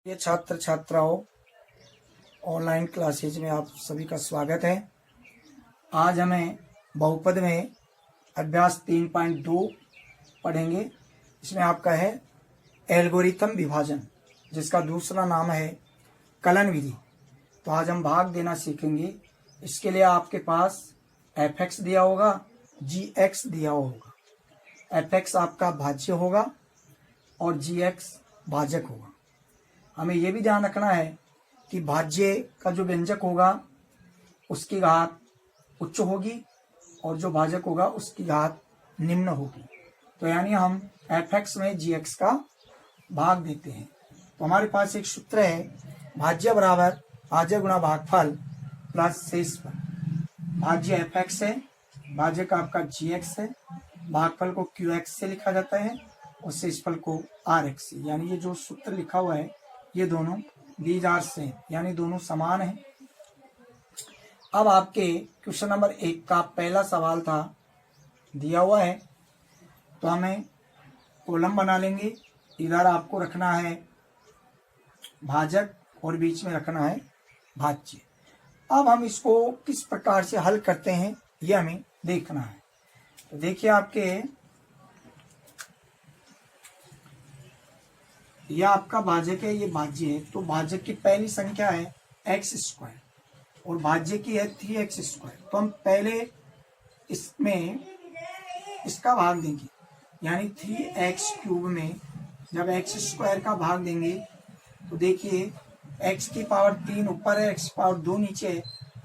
ये छात्र छात्राओं, ऑनलाइन क्लासेज में आप सभी का स्वागत है। आज हमें बहुपद में अभ्यास 3.2 पढ़ेंगे। इसमें आपका है एल्गोरिथम विभाजन, जिसका दूसरा नाम है कलन विधि। तो आज हम भाग देना सीखेंगे। इसके लिए आपके पास f(x) दिया होगा, g(x) दिया होगा। f(x) आपका भाज्य होगा और g(x) भाजक होगा। हमें यह भी ध्यान रखना है कि भाज्य का जो व्यंजक होगा उसकी घात उच्च होगी और जो भाजक होगा उसकी घात निम्न होगी। तो यानी हम f(x) में g(x) का भाग देते हैं। तो हमारे पास एक सूत्र है, भाज्य बराबर भाज्य गुणा भागफल प्लस शेषफल। भाज्य f(x) है, भाजक आपका g(x) है, भागफल को q(x) से लिखा जाता है और शेषफल को r(x) से। यानी ये जो सूत्र लिखा हुआ है ये दोनों दीज आर सेम, यानी दोनों समान हैं। अब आपके क्वेश्चन नंबर 1 का पहला सवाल था दिया हुआ है, तो हमें कॉलम बना लेंगे। इधर आपको रखना है भाजक और बीच में रखना है भाज्य। अब हम इसको किस प्रकार से हल करते हैं ये हमें देखना है। तो देखिए, आपके यह आपका भाजक है, ये भाज्य है। तो भाजक की पहली संख्या है x² और भाज्य की है 3x²। तो हम पहले इसमें इसका भाग देंगे, यानी 3x³ में जब x² का भाग देंगे तो देखिए x की पावर 3 ऊपर है, x की पावर 2 नीचे है।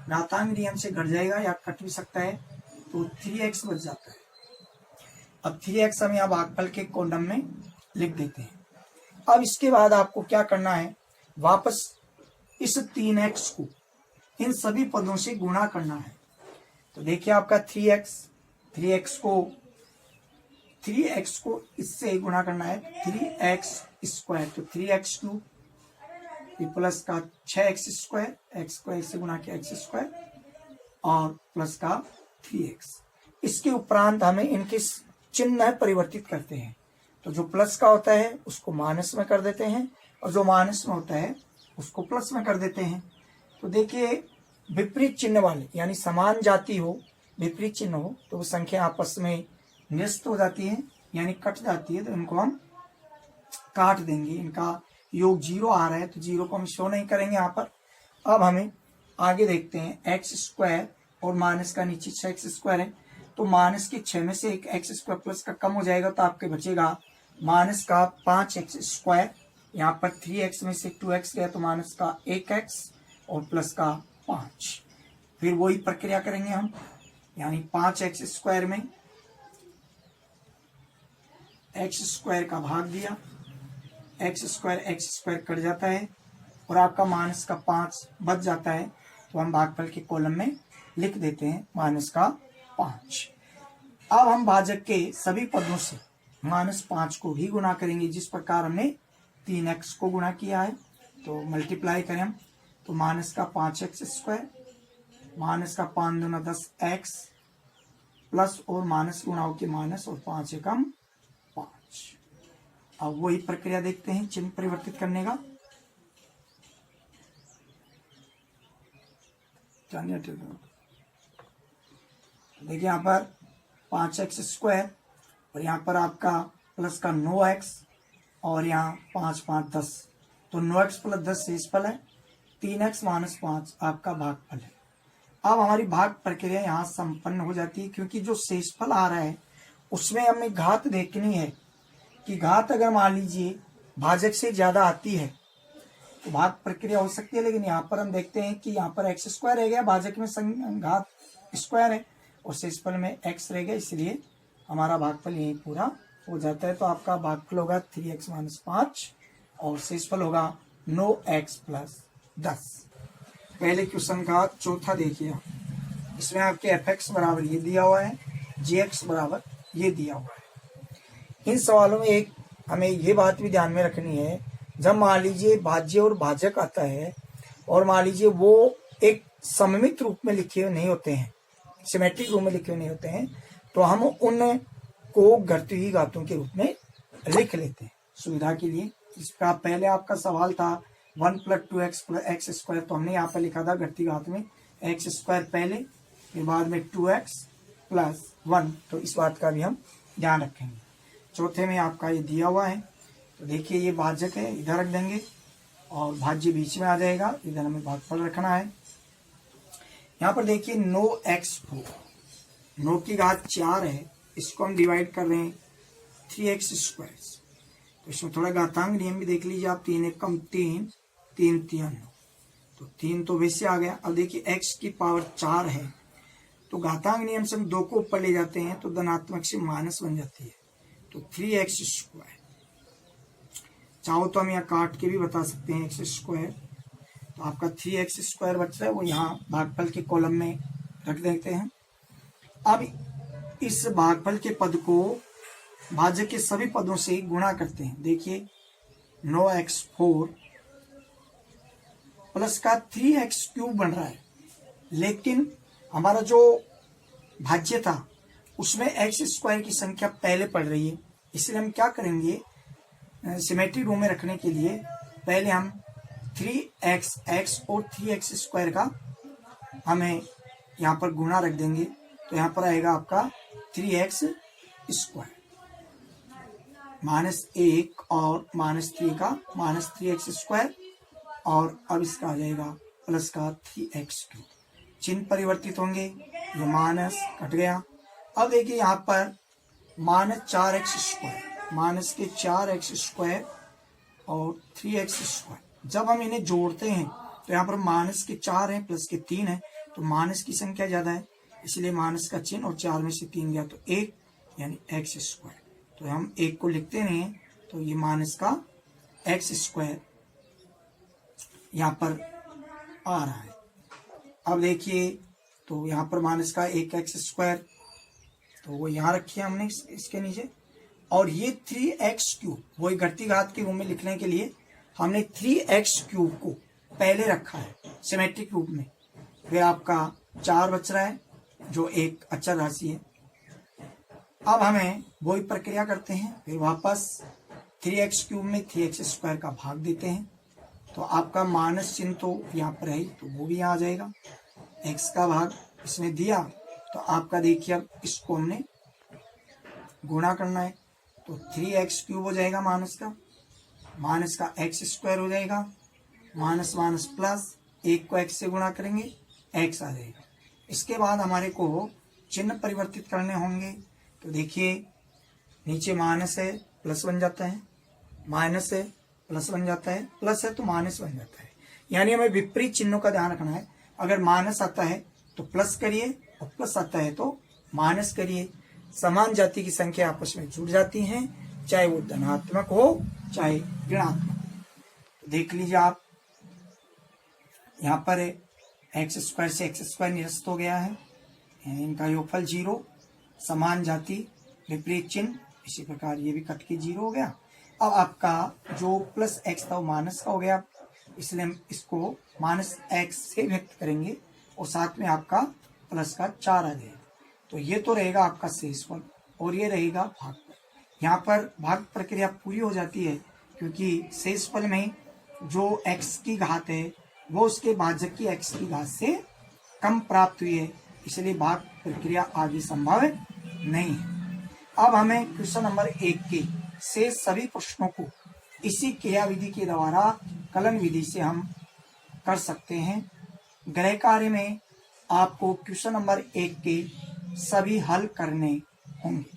घातांक नियम से घट जाएगा या कट भी सकता है, तो 3x बच जाता है। अब 3x हम यहाँ भागफल के कॉलम में लिख देते हैं। अब इसके बाद आपको क्या करना है, वापस इस 3x को इन सभी पदों से गुणा करना है। तो देखिए आपका 3x को इससे गुणा करना है 3x² तो 3x³ प्लस का 6x² x² से गुणा किया x² और प्लस का 3x। इसके उपरांत हमें इनके चिन्ह परिवर्तित करते हैं। तो जो प्लस का होता है उसको माइनस में कर देते हैं और जो माइनस में होता है उसको प्लस में कर देते हैं। तो देखिए, विपरीत चिन्ह वाले यानी समान जाति हो, विपरीत चिन्ह हो तो वो संख्या आपस में निरस्त हो जाती है, यानी कट जाती है। तो इनको हम काट देंगे। इनका योग 0 आ रहा है तो 0 को हम शो नहीं करेंगे यहाँ पर। अब हमें आगे देखते हैं, x² और माइनस का नीचे 6x² है, तो माइनस के 6 में से एक x² प्लस का कम हो जाएगा तो आपके बचेगा माइनस का 5x²। यहाँ पर 3x में से 2x गया तो माइनस का 1x और प्लस का 5। फिर वही प्रक्रिया करेंगे हम, यानी 5x² में x² का भाग दिया, x² कट जाता है और आपका माइनस का 5 बच जाता है। तो हम भागफल के कॉलम में लिख देते हैं माइनस का 5। अब हम भाजक के सभी पदों से -5 को भी गुणा करेंगे, जिस प्रकार हमने 3x को गुणा किया है। तो मल्टीप्लाई करें हम, तो माइनस का 5x², माइनस का 5 दूना 10x प्लस और माइनस गुणा होकर माइनस और 5 एकम 5। अब वही प्रक्रिया देखते हैं चिन्ह परिवर्तित करने का। देखिए यहाँ पर 5x² और यहाँ पर आपका प्लस का 9x और यहाँ 5 5 10, तो 9x प्लस 10 शेषफल है, 3x माइनस 5 आपका भागफल है। अब हमारी भाग प्रक्रिया यहाँ संपन्न हो जाती है, क्योंकि जो शेषफल आ रहा है उसमें हमें घात देखनी है कि घात अगर मान लीजिए भाजक से ज्यादा आती है तो भाग प्रक्रिया हो सकती है। लेकिन यहाँ पर हम देखते हैं कि यहाँ पर x² रह गया, भाजक में घात स्क्वायर है और शेषफल में x रह गया, इसलिए हमारा भागफल यही पूरा हो जाता है। तो आपका भागफल होगा 3x माइनस 5 और शेषफल होगा 9x प्लस 10। पहले क्वेश्चन का चौथा देखिए, इसमें आपके f(x) बराबर ये दिया हुआ है, g(x) बराबर ये दिया हुआ है। इन सवालों में एक हमें ये बात भी ध्यान में रखनी है, जब मान लीजिए भाज्य और भाजक आता है और मान लीजिए वो एक सममित रूप में लिखे हुए नहीं होते हैं, सिमेट्रिक रूप में लिखे हुए नहीं होते हैं, तो हम उन को घटती हुई घातों के रूप में लिख लेते हैं सुविधा के लिए। इसका पहले आपका सवाल था 1 + 2x + x², तो हमने यहाँ पर लिखा था घटती घात में x² पहले, फिर बाद में 2x + 1, तो इस बात का भी हम ध्यान रखेंगे। चौथे में आपका ये दिया हुआ है, तो देखिए ये भाजक है, इधर रख देंगे और भाज्य बीच में आ जाएगा, इधर हमें भागफल रखना है। यहाँ पर देखिए 9x4, 9 की घात 4 है, इसको हम डिवाइड कर रहे हैं 3x², तो इसमें थोड़ा घातांक नियम भी देख लीजिए आप, 3 × 1 = 3, 3 × 3 = 9, तो 3 तो वैसे आ गया। अब देखिए x की पावर 4 है, तो घातांक नियम से हम 2 को ऊपर ले जाते हैं तो धनात्मक से माइनस बन जाती है, तो 3x²। चाहो तो हम यहाँ काट के भी बता सकते हैं x², तो आपका 3x² बच रहा है, वो यहाँ भागफल के कॉलम में रख देते हैं। अब इस भागफल के पद को भाजक के सभी पदों से गुणा करते हैं। देखिए 9x4 प्लस का 3x³ बन रहा है, लेकिन हमारा जो भाज्य था उसमें x² की संख्या पहले पड़ रही है, इसलिए हम क्या करेंगे, सिमेट्री रूम में रखने के लिए पहले हम 3x और 3x² का हमें यहाँ पर गुणा रख देंगे, तो यहाँ पर आएगा आपका 3x² -1 और -3 का -3x², और अब इसका आ जाएगा प्लस का 3x³। चिन्ह परिवर्तित होंगे, ये माइनस कट गया। अब देखिए यहाँ पर -4x², माइनस के 4x² और 3x², जब हम इन्हें जोड़ते हैं तो यहाँ पर माइनस के 4 है प्लस के 3 है, तो माइनस की संख्या ज्यादा है, इसलिए माइनस का चिन्ह, और 4 में से 3 गया तो 1, यानी x²। तो हम 1 को लिखते नहीं हैं, तो ये माइनस का x² यहाँ पर आ रहा है। अब देखिए, तो यहाँ पर माइनस का 1x², तो वो यहाँ रखिए हमने इसके नीचे, और ये 3x³ वही घटती घात के रूप में लिखने के लिए हमने 3x³ को पहले रखा है सिमेट्रिक रूप में। फिर आपका 4 बच रहा है जो एक अचर राशि है। अब हमें वही प्रक्रिया करते हैं, फिर वापस 3x³ में 3x² का भाग देते हैं, तो आपका माइनस चिन्ह तो यहाँ पर है, तो वो भी यहाँ आ जाएगा। x का भाग इसमें दिया, तो आपका देखिए अब इसको हमने गुणा करना है, तो 3x³ हो जाएगा माइनस का x² हो जाएगा, माइनस माइनस प्लस, 1 को x से गुणा करेंगे x आ जाएगा। इसके बाद हमारे को चिन्ह परिवर्तित करने होंगे, तो देखिए नीचे माइनस है प्लस बन जाता है, माइनस है प्लस बन जाता है, प्लस है तो माइनस बन जाता है, यानी हमें विपरीत चिन्हों का ध्यान रखना है। अगर माइनस आता है तो प्लस करिए, और प्लस आता है तो माइनस करिए। समान जाति की संख्या आपस में जुड़ जाती हैं, चाहे वो धनात्मक हो चाहे ऋणात्मक हो। देख लीजिए आप, यहाँ पर x² से x² निरस्त हो गया है, इनका योगफल 0, समान जाति विपरीत चिन्ह, इसी प्रकार ये भी कट के 0 हो गया। अब आपका जो प्लस x था वो माइनस का हो गया, इसलिए हम इसको -x से व्यक्त करेंगे, और साथ में आपका प्लस का 4 आ जाएगा। तो ये तो रहेगा आपका शेषफल, और ये रहेगा भागफल। यहाँ पर भाग प्रक्रिया पूरी हो जाती है, क्योंकि शेषफल में जो x की घात है वो उसके भाजक की x की घात से कम प्राप्त हुई है, इसलिए भाग प्रक्रिया आगे संभव नहीं है। अब हमें क्वेश्चन नंबर 1 के से सभी प्रश्नों को इसी क्रिया विधि के द्वारा कलन विधि से हम कर सकते हैं। गृह कार्य में आपको क्वेश्चन नंबर 1 के सभी हल करने होंगे।